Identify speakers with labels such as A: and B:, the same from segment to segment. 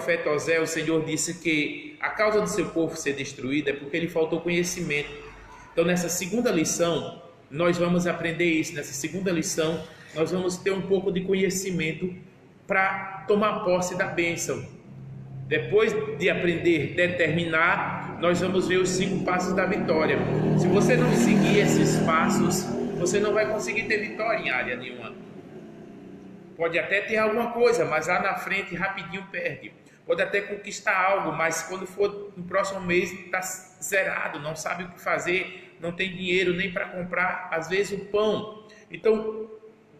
A: profeta Osés, o Senhor disse que a causa do seu povo ser destruído é porque lhe faltou conhecimento. Então, nessa segunda lição, nós vamos aprender isso. Nessa segunda lição, nós vamos ter um pouco de conhecimento para tomar posse da bênção. Depois de aprender a determinar, nós vamos ver os 5 passos da vitória. Se você não seguir esses passos, você não vai conseguir ter vitória em área nenhuma. Pode até ter alguma coisa, mas lá na frente rapidinho perde. Pode até conquistar algo, mas quando for no próximo mês está zerado, não sabe o que fazer, não tem dinheiro nem para comprar, às vezes, o pão. Então,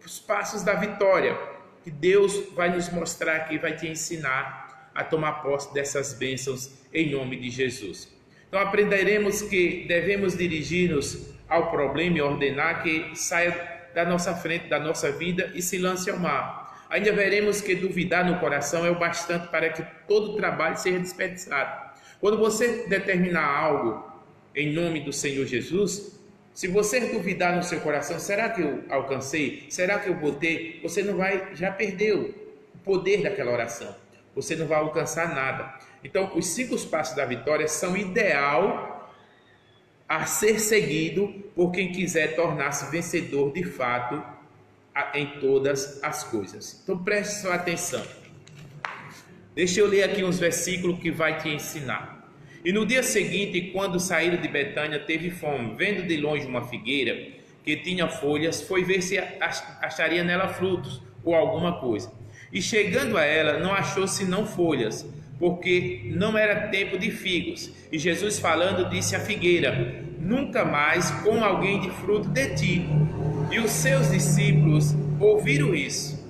A: os passos da vitória, que Deus vai nos mostrar aqui, vai te ensinar a tomar posse dessas bênçãos em nome de Jesus. Então, aprenderemos que devemos dirigir-nos ao problema e ordenar que saia da nossa frente, da nossa vida e se lance ao mar. Ainda veremos que duvidar no coração é o bastante para que todo o trabalho seja desperdiçado. Quando você determinar algo em nome do Senhor Jesus, se você duvidar no seu coração, será que eu alcancei? Será que eu vou ter? Você não vai, já perdeu o poder daquela oração. Você não vai alcançar nada. Então, os 5 passos da vitória são ideal a ser seguido por quem quiser tornar-se vencedor de fato em todas as coisas. Então preste sua atenção. Deixa eu ler aqui uns versículos que vai te ensinar. E no dia seguinte, quando saíram de Betânia, teve fome. Vendo de longe uma figueira que tinha folhas, foi ver se acharia nela frutos ou alguma coisa. E chegando a ela, não achou senão folhas, porque não era tempo de figos. E Jesus falando disse à figueira: nunca mais com alguém de fruto de ti. E os seus discípulos ouviram isso.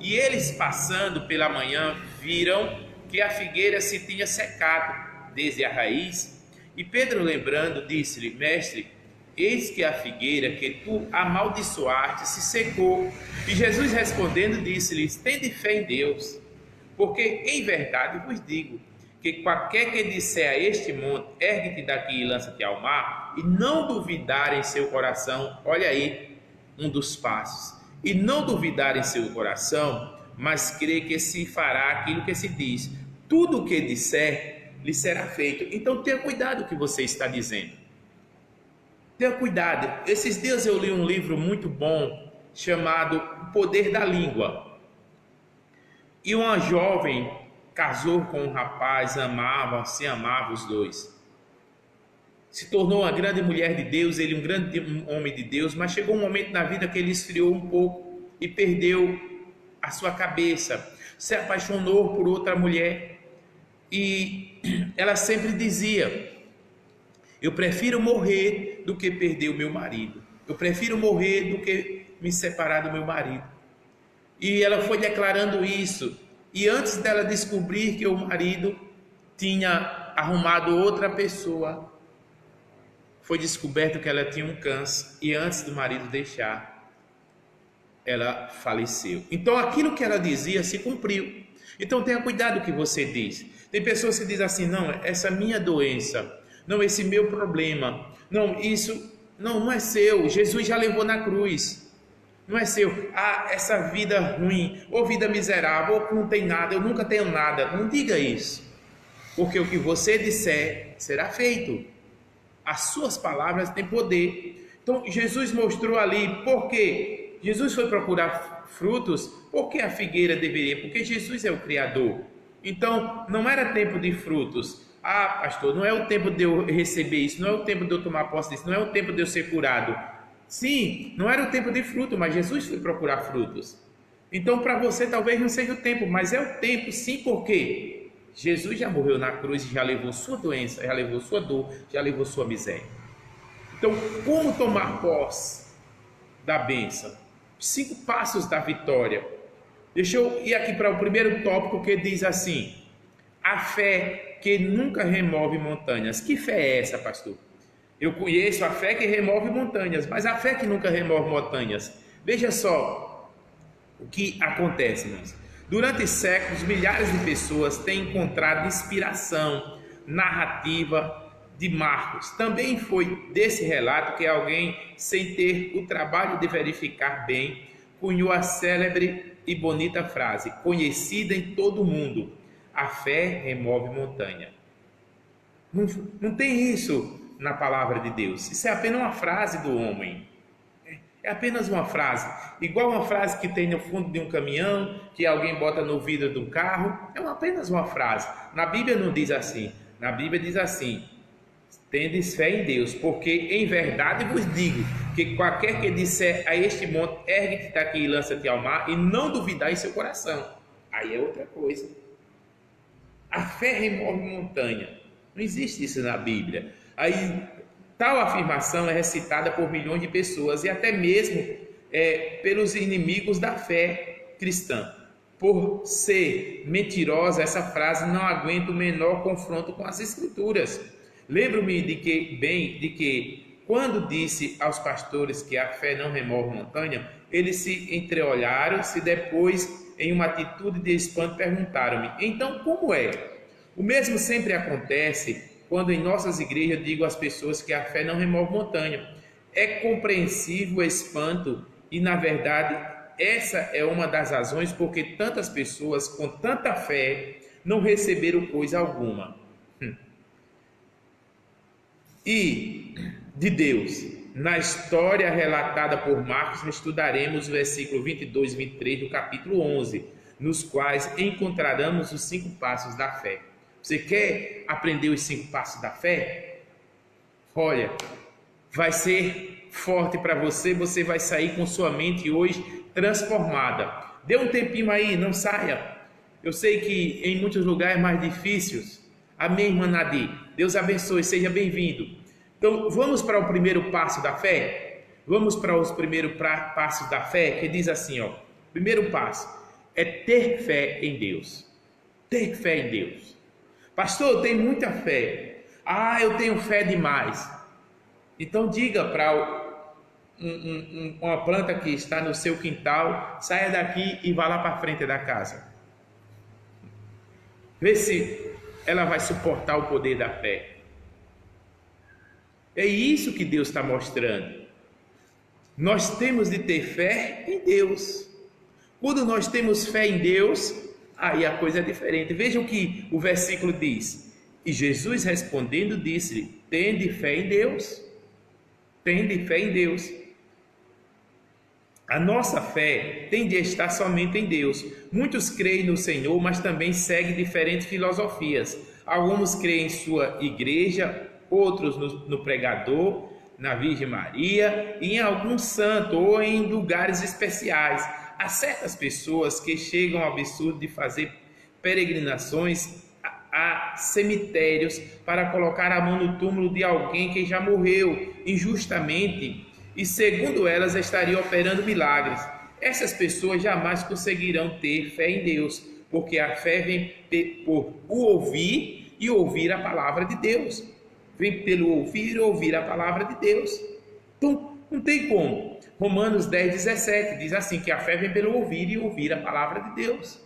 A: E eles, passando pela manhã, viram que a figueira se tinha secado desde a raiz. E Pedro, lembrando, disse-lhe: mestre, eis que a figueira que tu amaldiçoaste se secou. E Jesus respondendo disse-lhes: tende fé em Deus. Porque em verdade vos digo que qualquer que disser a este monte, ergue-te daqui e lança-te ao mar, e não duvidar em seu coração, olha aí um dos passos, e não duvidar em seu coração, mas crer que se fará aquilo que se diz, tudo o que disser lhe será feito. Então tenha cuidado com o que você está dizendo. Tenha cuidado. Esses dias eu li um livro muito bom chamado O Poder da Língua. E uma jovem casou com um rapaz, se amavam os dois. Se tornou uma grande mulher de Deus, ele um grande homem de Deus, mas chegou um momento na vida que ele esfriou um pouco e perdeu a sua cabeça. Se apaixonou por outra mulher e ela sempre dizia: eu prefiro morrer do que perder o meu marido. Eu prefiro morrer do que me separar do meu marido. E ela foi declarando isso. E antes dela descobrir que o marido tinha arrumado outra pessoa, foi descoberto que ela tinha um câncer. E antes do marido deixar, ela faleceu. Então aquilo que ela dizia se cumpriu. Então tenha cuidado com o que você diz. Tem pessoas que dizem assim: não, essa minha doença, não, esse meu problema, não, isso não é seu. Jesus já levou na cruz. Não é seu. Ah, essa vida ruim, ou vida miserável, ou que não tem nada, eu nunca tenho nada. Não diga isso. Porque o que você disser será feito. As suas palavras têm poder. Então Jesus mostrou ali por quê. Jesus foi procurar frutos. Por que a figueira deveria? Porque Jesus é o Criador. Então não era tempo de frutos. Ah, pastor, não é o tempo de eu receber isso, não é o tempo de eu tomar posse disso, não é o tempo de eu ser curado. Sim, não era o tempo de fruto, mas Jesus foi procurar frutos. Então para você talvez não seja o tempo, mas é o tempo sim, porque Jesus já morreu na cruz e já levou sua doença, já levou sua dor, já levou sua miséria. Então como tomar posse da bênção? 5 passos da vitória. Deixa eu ir aqui para o primeiro tópico, que diz assim: a fé que nunca remove montanhas. Que fé é essa, pastor? Eu conheço a fé que remove montanhas, mas a fé que nunca remove montanhas. Veja só o que acontece, irmãos. Durante séculos, milhares de pessoas têm encontrado inspiração narrativa de Marcos. Também foi desse relato que alguém, sem ter o trabalho de verificar bem, cunhou a célebre e bonita frase, conhecida em todo o mundo: a fé remove montanha. Não, não tem isso na palavra de Deus. Isso é apenas uma frase do homem. É apenas uma frase. Igual uma frase que tem no fundo de um caminhão, que alguém bota no vidro de um carro. É apenas uma frase. Na Bíblia não diz assim. Na Bíblia diz assim: tendes fé em Deus, porque em verdade vos digo que qualquer que disser a este monte, ergue-te daqui e lança-te ao mar, e não duvidar em seu coração. Aí é outra coisa. A fé remove montanha. Não existe isso na Bíblia. Aí tal afirmação é recitada por milhões de pessoas e até mesmo pelos inimigos da fé cristã. Por ser mentirosa, essa frase não aguenta o menor confronto com as Escrituras. Lembro-me de que quando disse aos pastores que a fé não remove montanha, eles se entreolharam, se depois, em uma atitude de espanto, perguntaram-me: então como é? O mesmo sempre acontece quando em nossas igrejas digo às pessoas que a fé não remove montanha. É compreensível o espanto e, na verdade, essa é uma das razões porque tantas pessoas com tanta fé não receberam coisa alguma. E de Deus, na história relatada por Marcos, estudaremos o versículo 22 e 23 do capítulo 11, nos quais encontraremos os 5 passos da fé. Você quer aprender os 5 passos da fé? Olha, vai ser forte para você, você vai sair com sua mente hoje transformada. Dê um tempinho aí, não saia. Eu sei que em muitos lugares mais difíceis. Amém, irmã Nadir? Deus abençoe, seja bem-vindo. Então, vamos para o primeiro passo da fé? Vamos para os primeiros passos da fé, que diz assim, ó. Primeiro passo é ter fé em Deus. Ter fé em Deus. Pastor, eu tenho muita fé. Ah, eu tenho fé demais. Então diga para uma planta que está no seu quintal, saia daqui e vá lá para a frente da casa. Vê se ela vai suportar o poder da fé. É isso que Deus está mostrando. Nós temos de ter fé em Deus. Quando nós temos fé em Deus, aí a coisa é diferente. Veja o que o versículo diz. E Jesus respondendo disse-lhe: tende fé em Deus. Tende fé em Deus. A nossa fé tem de estar somente em Deus. Muitos creem no Senhor, mas também seguem diferentes filosofias. Alguns creem em sua igreja, outros no pregador, na Virgem Maria e em algum santo ou em lugares especiais. Há certas pessoas que chegam ao absurdo de fazer peregrinações a cemitérios para colocar a mão no túmulo de alguém que já morreu injustamente e, segundo elas, estariam operando milagres. Essas pessoas jamais conseguirão ter fé em Deus, porque a fé vem por o ouvir e ouvir a palavra de Deus. Vem pelo ouvir e ouvir a palavra de Deus. Então, não tem como. Romanos 10:17 diz assim, que a fé vem pelo ouvir e ouvir a palavra de Deus.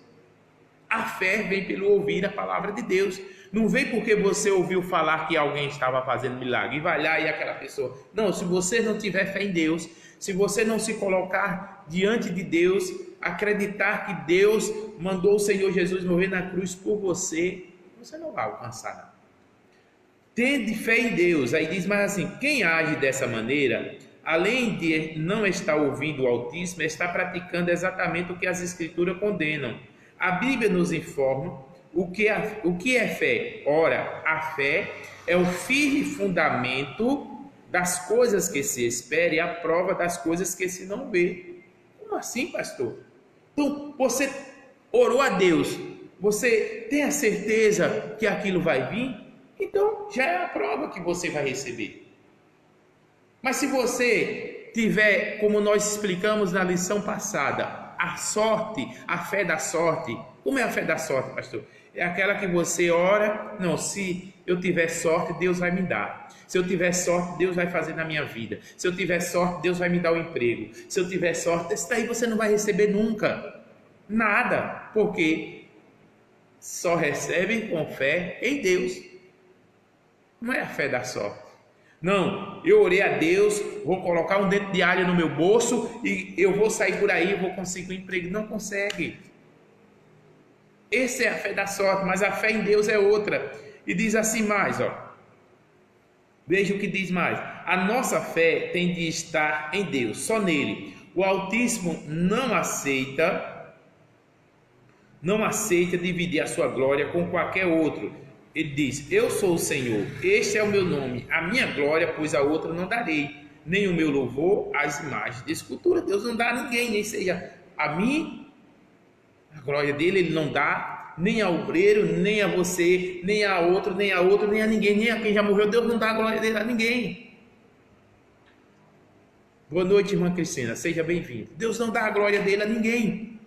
A: A fé vem pelo ouvir a palavra de Deus. Não vem porque você ouviu falar que alguém estava fazendo milagre e vai lá e aquela pessoa. Não, se você não tiver fé em Deus, se você não se colocar diante de Deus, acreditar que Deus mandou o Senhor Jesus morrer na cruz por você, você não vai alcançar nada. Tende fé em Deus. Aí diz, mas assim, quem age dessa maneira, além de não estar ouvindo o Altíssimo, está praticando exatamente o que as Escrituras condenam. A Bíblia nos informa o que é fé. Ora, a fé é o firme fundamento das coisas que se espera e a prova das coisas que se não vê. Como assim, pastor? Então, você orou a Deus, você tem a certeza que aquilo vai vir? Então, já é a prova que você vai receber. Mas se você tiver, como nós explicamos na lição passada, a sorte, a fé da sorte. Como é a fé da sorte, pastor? É aquela que você ora, não, se eu tiver sorte, Deus vai me dar. Se eu tiver sorte, Deus vai fazer na minha vida. Se eu tiver sorte, Deus vai me dar o emprego. Se eu tiver sorte, isso daí você não vai receber nunca. Nada, porque só recebe com fé em Deus. Não é a fé da sorte. Não, eu orei a Deus, vou colocar um dente de alho no meu bolso e eu vou sair por aí, vou conseguir um emprego. Não consegue. Essa é a fé da sorte, mas a fé em Deus é outra. E diz assim mais, ó. Veja o que diz mais. A nossa fé tem de estar em Deus, só nele. O Altíssimo não aceita dividir a sua glória com qualquer outro. Ele diz: eu sou o Senhor, este é o meu nome, a minha glória, pois a outra não darei, nem o meu louvor às imagens de escultura. Deus não dá a ninguém, nem seja a mim, a glória dele ele não dá, nem ao obreiro, nem a você, nem a outro, nem a outro, nem a ninguém, nem a quem já morreu. Deus não dá a glória dele a ninguém. Boa noite, irmã Cristina, seja bem-vinda. Deus não dá a glória dele a ninguém.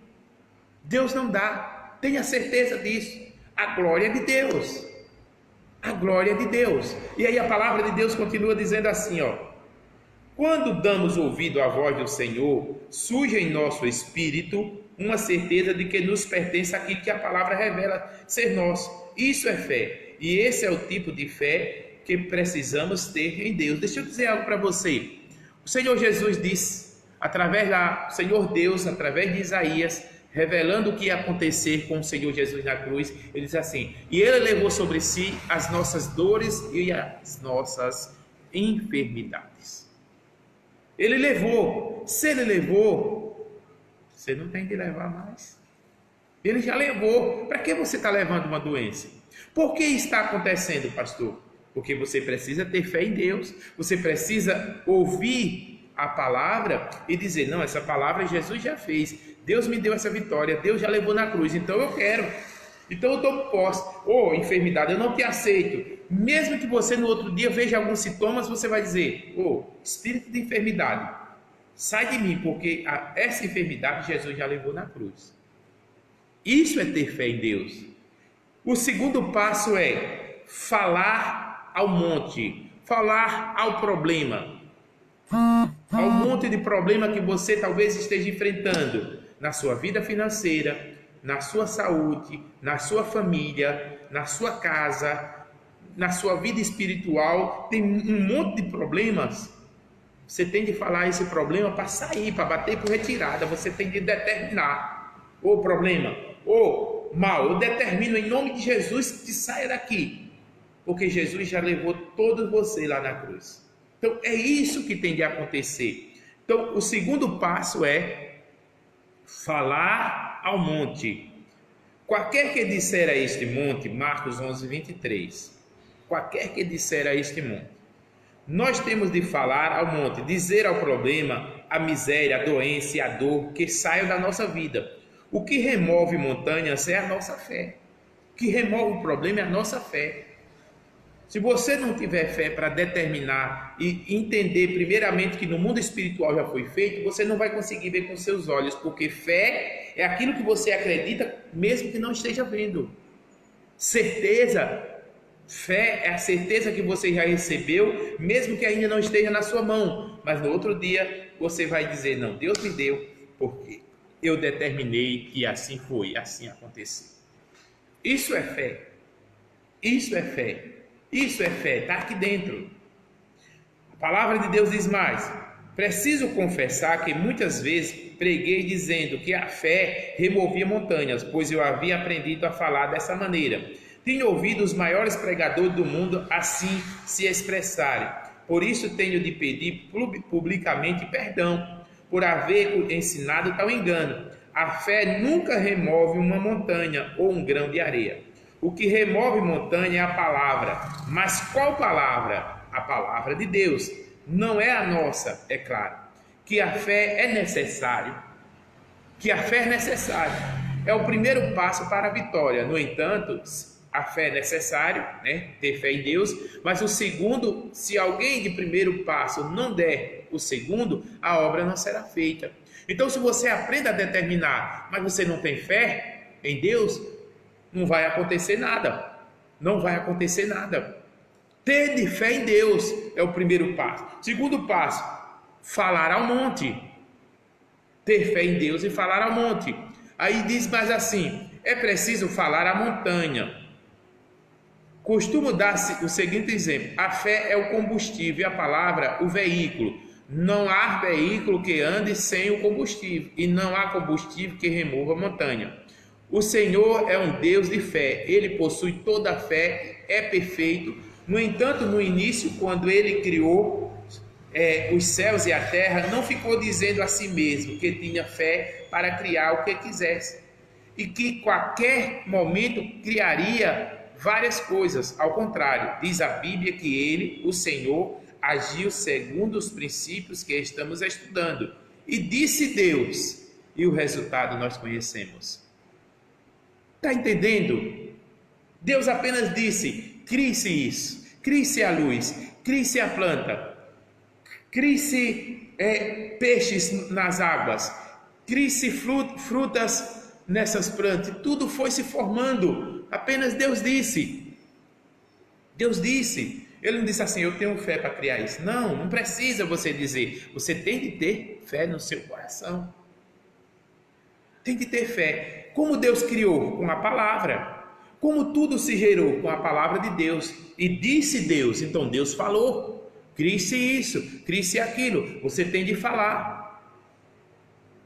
A: Deus não dá, tenha certeza disso. A glória é de Deus. A glória é de Deus. E aí a palavra de Deus continua dizendo assim, ó: quando damos ouvido à voz do Senhor, surge em nosso espírito uma certeza de que nos pertence aquilo que a palavra revela ser nosso. Isso é fé. E esse é o tipo de fé que precisamos ter em Deus. Deixa eu dizer algo para você. O Senhor Jesus disse, através do Senhor Deus, através de Isaías, revelando o que ia acontecer com o Senhor Jesus na cruz, ele diz assim: e ele levou sobre si as nossas dores e as nossas enfermidades. Ele levou. Se ele levou, você não tem que levar mais. Ele já levou. Para que você está levando uma doença? Por que está acontecendo, pastor? Porque você precisa ter fé em Deus. Você precisa ouvir a palavra e dizer: não, essa palavra Jesus já fez. Deus me deu essa vitória. Deus já levou na cruz. Então eu quero. Então eu tomo posse. Ô, enfermidade, eu não te aceito. Mesmo que você no outro dia veja alguns sintomas, você vai dizer: ô, espírito de enfermidade, sai de mim, porque essa enfermidade Jesus já levou na cruz. Isso é ter fé em Deus. O segundo passo é falar ao monte, falar ao problema, ao monte de problema que você talvez esteja enfrentando na sua vida financeira, na sua saúde, na sua família, na sua casa, na sua vida espiritual. Tem um monte de problemas. Você tem de falar esse problema para sair, para bater por retirada. Você tem de determinar o problema, o mal. Eu determino em nome de Jesus que saia daqui, porque Jesus já levou todo você lá na cruz. Então é isso que tem de acontecer. Então o segundo passo é falar ao monte. Qualquer que disser a este monte, Marcos 11, 23, qualquer que disser a este monte, nós temos de falar ao monte, dizer ao problema, a miséria, a doença e a dor que saiam da nossa vida. O que remove montanhas é a nossa fé. O que remove o problema é a nossa fé. Se você não tiver fé para determinar e entender primeiramente que no mundo espiritual já foi feito, você não vai conseguir ver com seus olhos, porque fé é aquilo que você acredita mesmo que não esteja vendo. Certeza, fé é a certeza que você já recebeu, mesmo que ainda não esteja na sua mão, mas no outro dia você vai dizer: não, Deus me deu, porque eu determinei e assim foi, assim aconteceu. Isso é fé. Isso é fé. Isso é fé, está aqui dentro. A palavra de Deus diz mais: preciso confessar que muitas vezes preguei dizendo que a fé removia montanhas, pois eu havia aprendido a falar dessa maneira. Tenho ouvido os maiores pregadores do mundo assim se expressarem. Por isso tenho de pedir publicamente perdão por haver ensinado tal engano. A fé nunca remove uma montanha ou um grão de areia. O que remove montanha é a palavra. Mas qual palavra? A palavra de Deus. Não é a nossa, é claro. Que a fé é necessária. Que a fé é necessária. É o primeiro passo para a vitória. No entanto, a fé é necessário, né? Ter fé em Deus. Mas o segundo, se alguém de primeiro passo não der o segundo, a obra não será feita. Então, se você aprende a determinar, mas você não tem fé em Deus, não vai acontecer nada. Não vai acontecer nada. Ter de fé em Deus é o primeiro passo. Segundo passo, falar ao monte. Ter fé em Deus e falar ao monte. Aí diz mais assim: é preciso falar à montanha. Costumo dar o seguinte exemplo: a fé é o combustível e a palavra o veículo. Não há veículo que ande sem o combustível, e não há combustível que remova a montanha. O Senhor é um Deus de fé, Ele possui toda a fé, é perfeito. No entanto, no início, quando Ele criou os céus e a terra, não ficou dizendo a si mesmo que tinha fé para criar o que quisesse e que qualquer momento criaria várias coisas. Ao contrário, diz a Bíblia que Ele, o Senhor, agiu segundo os princípios que estamos estudando. E disse Deus, e o resultado nós conhecemos. Está entendendo? Deus apenas disse: crie-se isso, crie-se a luz, crie-se a planta, crie-se peixes nas águas, crie-se frutas nessas plantas. Tudo foi se formando. Apenas Deus disse. Deus disse. Ele não disse assim: eu tenho fé para criar isso. Não, não precisa você dizer. Você tem de ter fé no seu coração. Tem de ter fé. Como Deus criou? Com a palavra. Como tudo se gerou? Com a palavra de Deus. E disse Deus. Então Deus falou: crie-se isso, crie-se aquilo. Você tem de falar: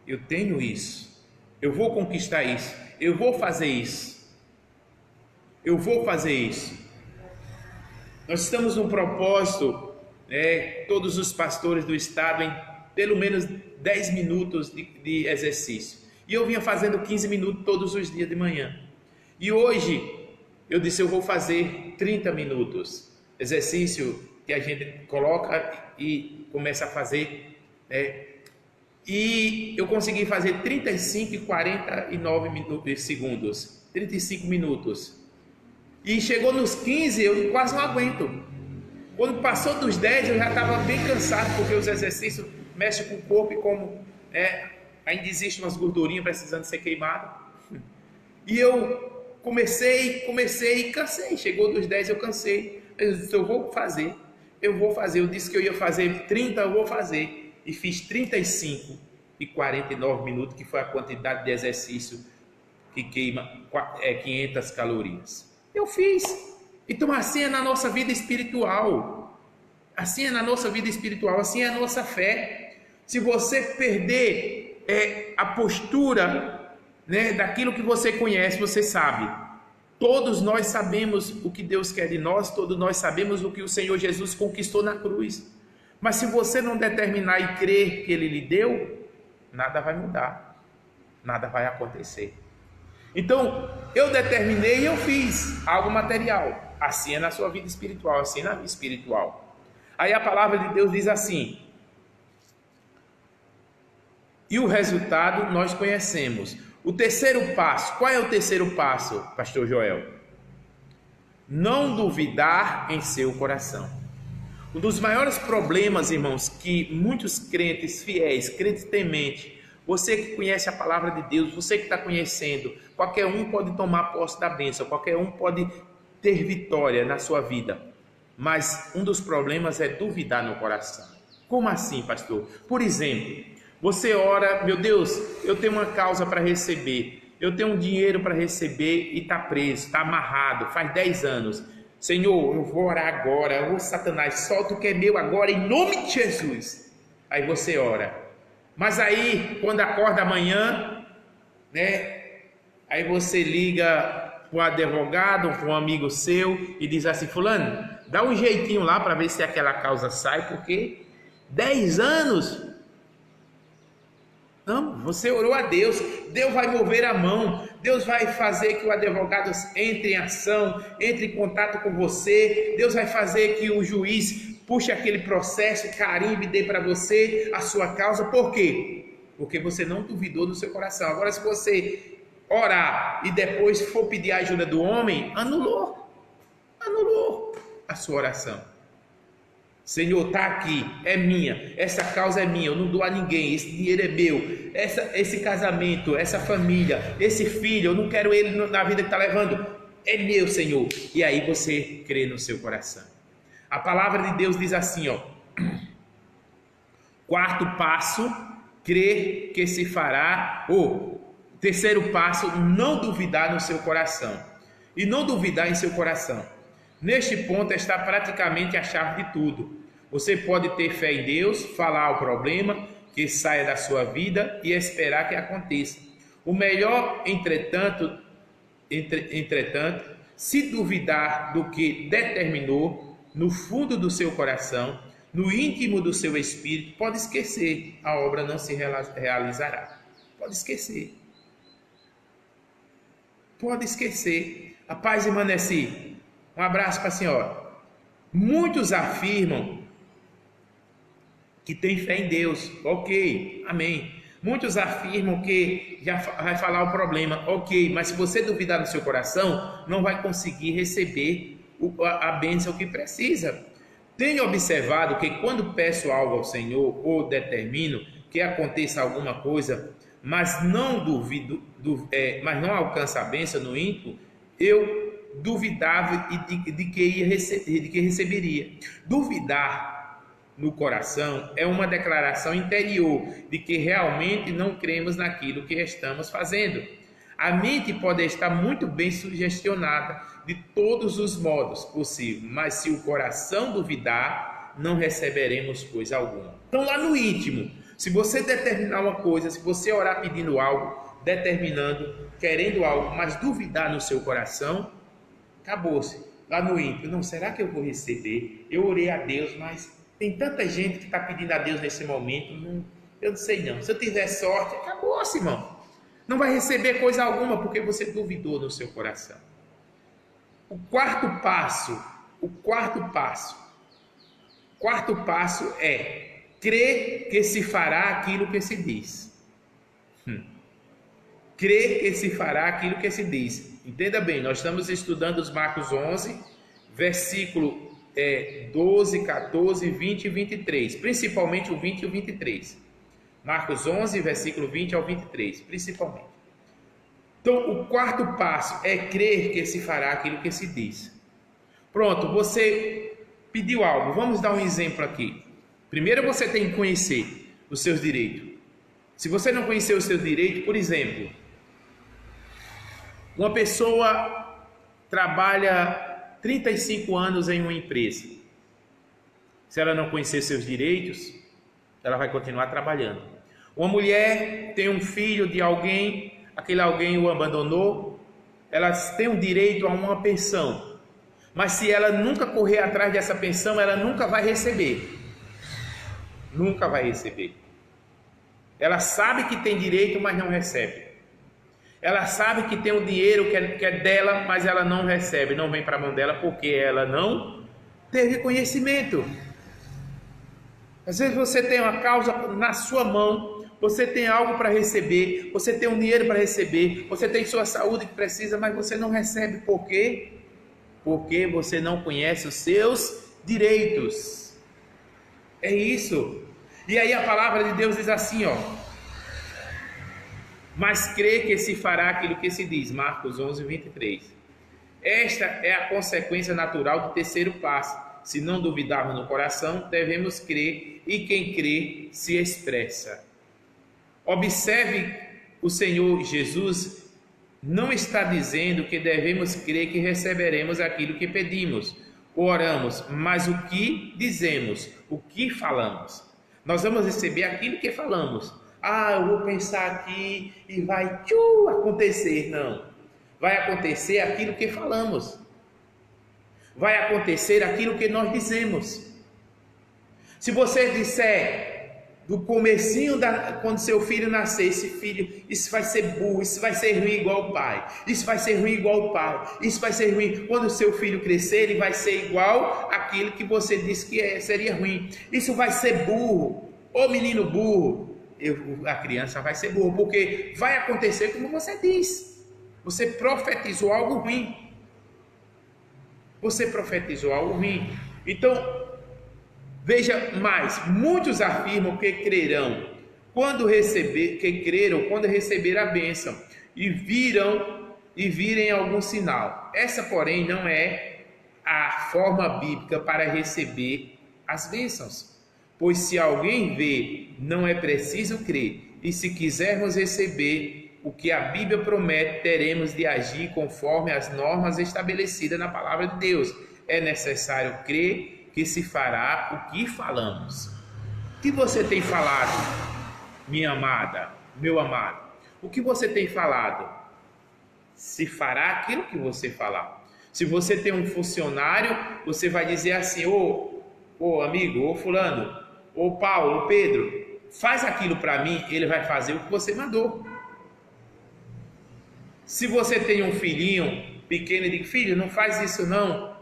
A: eu tenho isso, eu vou conquistar isso, eu vou fazer isso, eu vou fazer isso. Nós estamos num propósito, todos os pastores do estado, em pelo menos 10 minutos de exercício. E eu vinha fazendo 15 minutos todos os dias de manhã. E hoje eu disse: eu vou fazer 30 minutos. Exercício que a gente coloca e começa a fazer. E eu consegui fazer 35 e 49 segundos. 35 minutos. E chegou nos 15, eu quase não aguento. Quando passou dos 10, eu já estava bem cansado, porque os exercícios mexem com o corpo e como ainda existem umas gordurinhas precisando ser queimadas. E eu comecei e cansei. Chegou dos 10, eu cansei. Eu disse: eu vou fazer. Eu disse que eu ia fazer 30, eu vou fazer. E fiz 35 e 49 minutos, que foi a quantidade de exercício que queima 500 calorias. Eu fiz. Então assim é na nossa vida espiritual. Assim é na nossa vida espiritual, assim é a nossa fé. Se você perder a postura, daquilo que você conhece, você sabe. Todos nós sabemos o que Deus quer de nós, todos nós sabemos o que o Senhor Jesus conquistou na cruz. Mas se você não determinar e crer que Ele lhe deu, nada vai mudar, nada vai acontecer. Então, eu determinei e eu fiz algo material. Assim é na sua vida espiritual, assim é na vida espiritual. Aí a palavra de Deus diz assim: e o resultado nós conhecemos. O terceiro passo, qual é o terceiro passo, pastor Joel? Não duvidar em seu coração. Um dos maiores problemas, irmãos, que muitos crentes fiéis, crentes tementes, você que conhece a palavra de Deus, você que está conhecendo, qualquer um pode tomar posse da bênção, qualquer um pode ter vitória na sua vida. Mas um dos problemas é duvidar no coração. Como assim, pastor? Por exemplo, você ora: meu Deus, eu tenho uma causa para receber, eu tenho um dinheiro para receber e está preso, está amarrado, faz 10 anos. Senhor, eu vou orar agora. Ô Satanás, solta o que é meu agora, em nome de Jesus. Aí você ora. Mas aí, quando acorda amanhã, aí você liga para o advogado, para um amigo seu, e diz assim: fulano, dá um jeitinho lá para ver se aquela causa sai, porque 10 anos... Não, você orou a Deus, Deus vai mover a mão, Deus vai fazer que o advogado entre em ação, entre em contato com você, Deus vai fazer que o juiz puxe aquele processo, carimbe, dê para você a sua causa. Por quê? Porque você não duvidou no seu coração. Agora, se você orar e depois for pedir a ajuda do homem, anulou a sua oração. Senhor, está aqui, é minha, essa causa é minha, eu não dou a ninguém, esse dinheiro é meu, esse casamento, essa família, esse filho, eu não quero ele na vida que está levando, é meu, Senhor. E aí você crê no seu coração. A palavra de Deus diz assim, quarto passo, crer que se fará, terceiro passo, não duvidar no seu coração. E não duvidar em seu coração. Neste ponto está praticamente a chave de tudo. Você pode ter fé em Deus, falar o problema que saia da sua vida e esperar que aconteça. O melhor, entretanto, Entretanto, se duvidar do que determinou no fundo do seu coração, no íntimo do seu espírito, pode esquecer, a obra não se realizará. Pode esquecer. Pode esquecer. A paz, irmã Nessi. Um abraço para a senhora. Muitos afirmam que tem fé em Deus. Ok, amém. Muitos afirmam que já vai falar o problema. Ok, mas se você duvidar no seu coração, não vai conseguir receber a bênção que precisa. Tenho observado que quando peço algo ao Senhor ou determino que aconteça alguma coisa, mas não duvido, mas não alcança a bênção no íntimo, eu duvidava de que receberia. Duvidar no coração é uma declaração interior de que realmente não cremos naquilo que estamos fazendo. A mente pode estar muito bem sugestionada de todos os modos possíveis, mas se o coração duvidar, não receberemos coisa alguma. Então, lá no íntimo, se você determinar uma coisa, se você orar pedindo algo, determinando, querendo algo, mas duvidar no seu coração, acabou-se. Lá no íntimo, não, será que eu vou receber? Eu orei a Deus, mas tem tanta gente que está pedindo a Deus nesse momento, eu não sei não. Se eu tiver sorte, acabou-se, irmão. Não vai receber coisa alguma porque você duvidou no seu coração. O quarto passo é crer que se fará aquilo que se diz. Crer que se fará aquilo que se diz. Entenda bem, nós estamos estudando os Marcos 11, versículo 12, 14, 20 e 23. Principalmente o 20 e o 23. Marcos 11, versículo 20 ao 23, principalmente. Então, o quarto passo é crer que se fará aquilo que se diz. Pronto, você pediu algo. Vamos dar um exemplo aqui. Primeiro você tem que conhecer os seus direitos. Se você não conhecer os seus direitos, por exemplo, uma pessoa trabalha 35 anos em uma empresa. Se ela não conhecer seus direitos, ela vai continuar trabalhando. Uma mulher tem um filho de alguém, aquele alguém o abandonou, ela tem o direito a uma pensão. Mas se ela nunca correr atrás dessa pensão, ela nunca vai receber. Nunca vai receber. Ela sabe que tem direito, mas não recebe. Ela sabe que tem um dinheiro que é dela, mas ela não recebe, não vem para a mão dela porque ela não teve conhecimento. Às vezes você tem uma causa na sua mão, você tem algo para receber, você tem um dinheiro para receber, você tem sua saúde que precisa, mas você não recebe. Por quê? Porque você não conhece os seus direitos. É isso. E aí a palavra de Deus diz assim, ó. Mas crê que se fará aquilo que se diz. Marcos 11, 23. Esta é a consequência natural do terceiro passo. Se não duvidarmos no coração, devemos crer, e quem crê se expressa. Observe, o Senhor Jesus não está dizendo que devemos crer que receberemos aquilo que pedimos, ou oramos, mas o que dizemos, o que falamos. Nós vamos receber aquilo que falamos. Eu vou pensar aqui e vai acontecer. Não. Vai acontecer aquilo que falamos. Vai acontecer aquilo que nós dizemos. Se você disser do comecinho, quando seu filho nascer, esse filho, isso vai ser burro, isso vai ser ruim igual o pai, isso vai ser ruim igual o pai, isso vai ser ruim. Quando o seu filho crescer, ele vai ser igual aquilo que você disse que seria ruim. Isso vai ser burro, ô menino burro. A criança vai ser burra, porque vai acontecer como você diz. Você profetizou algo ruim. Você profetizou algo ruim. Então, veja mais, muitos afirmam que crerão quando receber a bênção e virem algum sinal. Essa, porém, não é a forma bíblica para receber as bênçãos. Pois se alguém vê, não é preciso crer. E se quisermos receber o que a Bíblia promete, teremos de agir conforme as normas estabelecidas na palavra de Deus. É necessário crer que se fará o que falamos. O que você tem falado, minha amada, meu amado? O que você tem falado? se fará aquilo que você falar. Se você tem um funcionário, você vai dizer assim: ô amigo, ô fulano, ô Paulo, ô Pedro, faz aquilo para mim, ele vai fazer o que você mandou. Se você tem um filhinho pequeno e diz: filho, não faz isso não,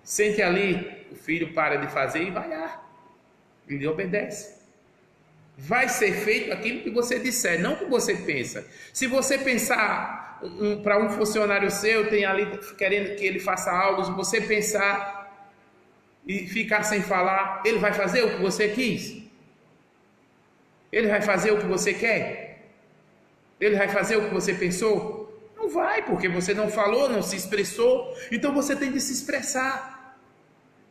A: sente ali, o filho para de fazer e vai lá, ele obedece. Vai ser feito aquilo que você disser, não o que você pensa. Se você pensar para um funcionário seu, tem ali querendo que ele faça algo, se você pensar e ficar sem falar, ele vai fazer o que você quis? Ele vai fazer o que você quer? Ele vai fazer o que você pensou? Não vai, porque você não falou, não se expressou. Então você tem de se expressar.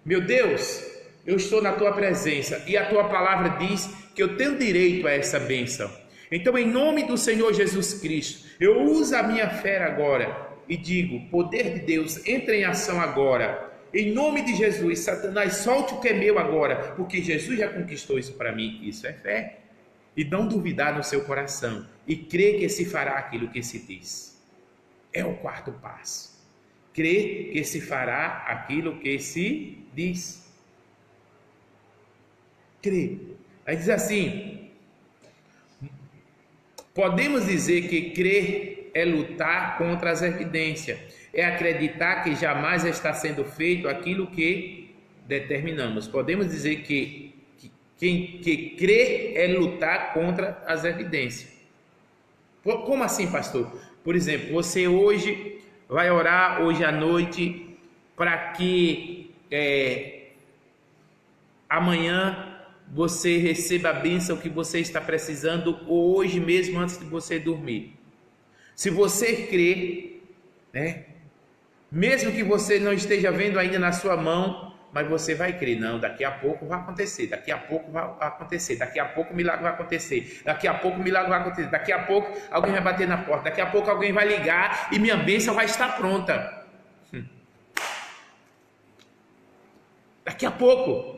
A: Meu Deus, eu estou na tua presença e a tua palavra diz que eu tenho direito a essa bênção. Então, em nome do Senhor Jesus Cristo, eu uso a minha fé agora e digo: poder de Deus, entre em ação agora. Em nome de Jesus, Satanás, solte o que é meu agora, porque Jesus já conquistou isso para mim. Isso é fé. E não duvidar no seu coração e crer que se fará aquilo que se diz. É o quarto passo. Crer que se fará aquilo que se diz. Crer. Aí diz assim: podemos dizer que crer é lutar contra as evidências, é acreditar que jamais está sendo feito aquilo que determinamos. Podemos dizer que crer é lutar contra as evidências. Como assim, pastor? Por exemplo, você hoje vai orar hoje à noite para que amanhã você receba a bênção que você está precisando hoje mesmo antes de você dormir. Se você crê, né, mesmo que você não esteja vendo ainda na sua mão, mas você vai crer: não, daqui a pouco vai acontecer, daqui a pouco vai acontecer, daqui a pouco o milagre vai acontecer, daqui a pouco o milagre vai acontecer, daqui a pouco alguém vai bater na porta, daqui a pouco alguém vai ligar e minha bênção vai estar pronta. Daqui a pouco.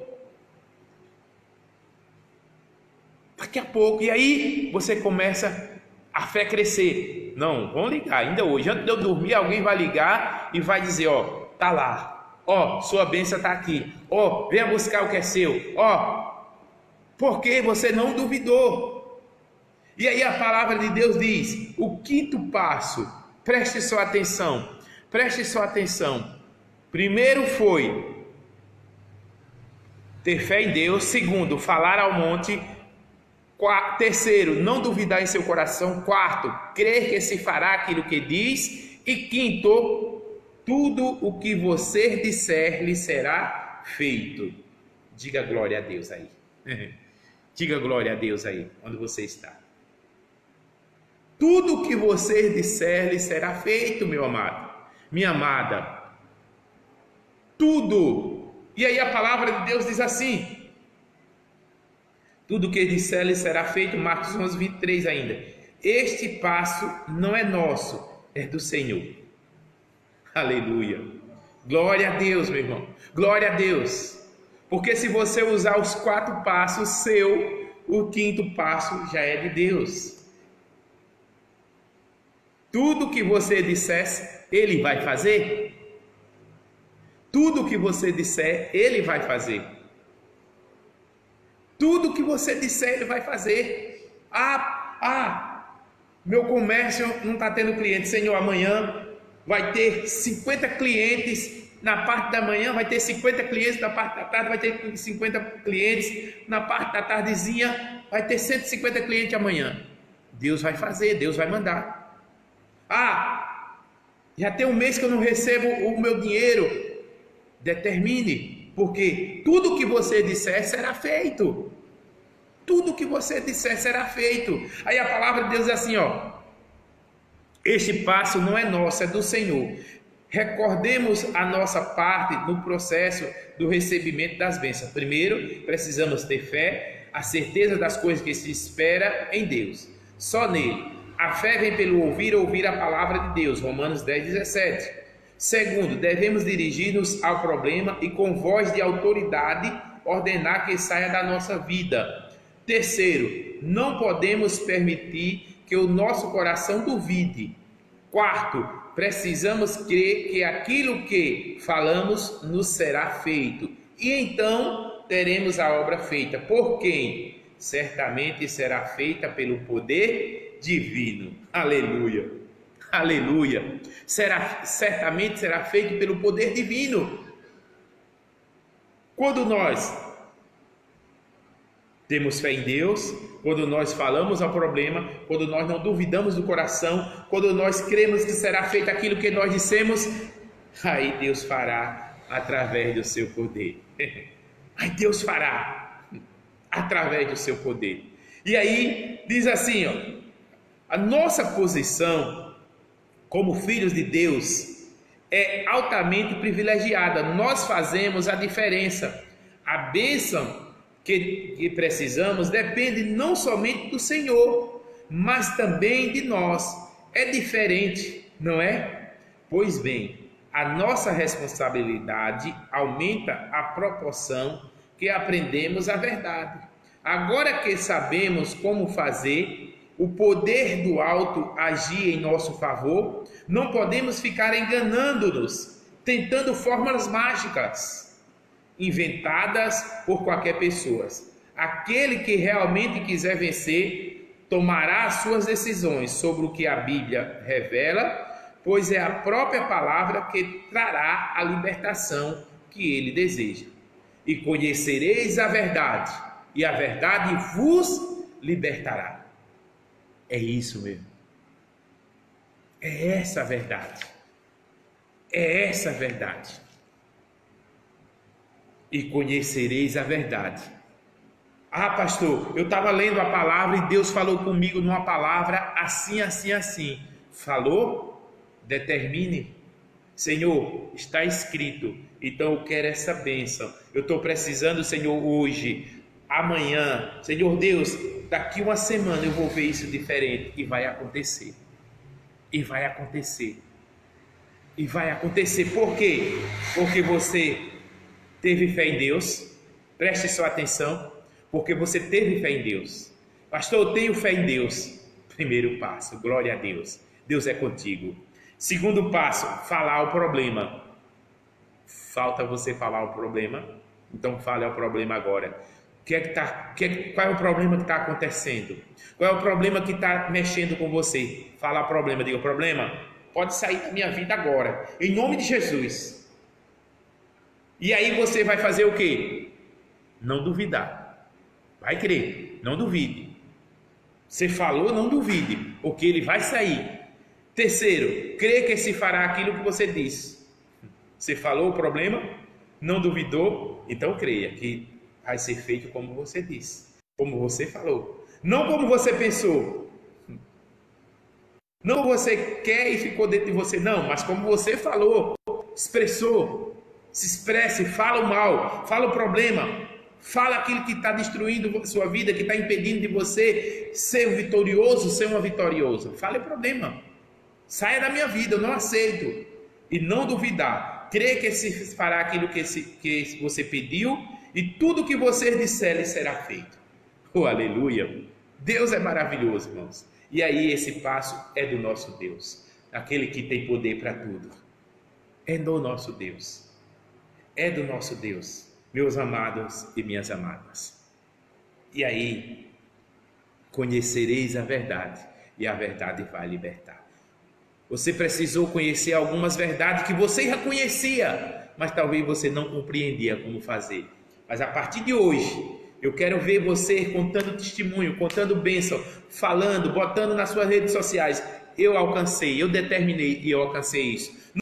A: Daqui a pouco. E aí você começa a fé crescer. Não, vão ligar ainda hoje. Antes de eu dormir, alguém vai ligar e vai dizer: ó, tá lá. Ó, sua bênção está aqui. Ó, venha buscar o que é seu. Ó, porque você não duvidou. E aí a palavra de Deus diz: o quinto passo, preste sua atenção. Preste sua atenção. Primeiro foi ter fé em Deus. Segundo, falar ao monte. Terceiro, não duvidar em seu coração. Quarto, crer que se fará aquilo que diz. E quinto, tudo o que você disser lhe será feito. Diga glória a Deus aí. Diga glória a Deus aí, onde você está. Tudo o que você disser lhe será feito, meu amado, minha amada. Tudo. E aí a palavra de Deus diz assim: tudo o que disser lhe será feito. Marcos 11, 23 ainda. Este passo não é nosso, é do Senhor. Aleluia. Glória a Deus, meu irmão. Glória a Deus. Porque se você usar os 4 passos o quinto passo já é de Deus. Tudo que você disser, Ele vai fazer. Tudo que você disser, Ele vai fazer. Tudo que você disser, Ele vai fazer. Meu comércio não está tendo cliente. Senhor, amanhã vai ter 50 clientes na parte da manhã, vai ter 50 clientes na parte da tarde, vai ter 50 clientes na parte da tardezinha, vai ter 150 clientes amanhã. Deus vai fazer, Deus vai mandar. Já tem um mês que eu não recebo o meu dinheiro. Determine, porque tudo que você disser será feito. Tudo que você disser será feito. Aí a palavra de Deus diz assim, ó: este passo não é nosso, é do Senhor. Recordemos a nossa parte no processo do recebimento das bênçãos. Primeiro, precisamos ter fé, a certeza das coisas que se espera em Deus. Só nele. A fé vem pelo ouvir a palavra de Deus. Romanos 10, 17. Segundo, devemos dirigir-nos ao problema e com voz de autoridade ordenar que saia da nossa vida. Terceiro, não podemos permitir que o nosso coração duvide. Quarto, precisamos crer que aquilo que falamos nos será feito. E então teremos a obra feita. Por quem? Certamente será feita pelo poder divino. Aleluia. Aleluia. Certamente será feito pelo poder divino. Quando nós temos fé em Deus, quando nós falamos ao problema, quando nós não duvidamos do coração, quando nós cremos que será feito aquilo que nós dissemos, aí Deus fará através do seu poder. Aí Deus fará através do seu poder. E aí diz assim, a nossa posição como filhos de Deus é altamente privilegiada. Nós fazemos a diferença. A bênção que precisamos depende não somente do Senhor, mas também de nós. É diferente, não é? Pois bem, a nossa responsabilidade aumenta à proporção que aprendemos a verdade. Agora que sabemos como fazer o poder do alto agir em nosso favor, não podemos ficar enganando-nos, tentando fórmulas mágicas inventadas por qualquer pessoa. Aquele que realmente quiser vencer tomará as suas decisões sobre o que a Bíblia revela, pois é a própria palavra que trará a libertação que ele deseja. E conhecereis a verdade, e a verdade vos libertará. É isso mesmo. É essa a verdade. É essa a verdade. E conhecereis a verdade. Ah, pastor, eu estava lendo a palavra e Deus falou comigo numa palavra assim, assim, assim. Falou? Determine. Senhor, está escrito, então eu quero essa bênção. Eu estou precisando, Senhor, hoje, amanhã. Senhor Deus, daqui uma semana eu vou ver isso diferente. E vai acontecer. E vai acontecer. E vai acontecer. Por quê? Porque você teve fé em Deus. Preste sua atenção. Porque você teve fé em Deus. Pastor, eu tenho fé em Deus. Primeiro passo, glória a Deus. Deus é contigo. Segundo passo, falar o problema. Falta você falar o problema? Então fale o problema agora. Qual é o problema que está acontecendo? Qual é o problema que está mexendo com você? Fala o problema, diga o problema. Pode sair da minha vida agora, em nome de Jesus. E aí você vai fazer o quê? Não duvidar. Vai crer, não duvide. Você falou, não duvide, porque ele vai sair. Terceiro, crê que se fará aquilo que você disse. Você falou o problema, não duvidou, então creia que vai ser feito como você disse, como você falou, não como você pensou, não como você quer e ficou dentro de você, não, mas como você falou, expressou, se expresse, fala o mal, fala o problema, fala aquilo que está destruindo a sua vida, que está impedindo de você ser um vitorioso, ser uma vitoriosa. Fale o problema. Saia da minha vida, eu não aceito. E não duvidar. Crê que se fará aquilo que você pediu e tudo que você disser lhe será feito. Oh, aleluia. Deus é maravilhoso, irmãos. E aí esse passo é do nosso Deus. Aquele que tem poder para tudo. É do nosso Deus. É do nosso Deus. Meus amados e minhas amadas. E aí, conhecereis a verdade. E a verdade vai libertar. Você precisou conhecer algumas verdades que você já conhecia, mas talvez você não compreendia como fazer. Mas a partir de hoje, eu quero ver você contando testemunho, contando bênção, falando, botando nas suas redes sociais. Eu alcancei, eu determinei e eu alcancei isso.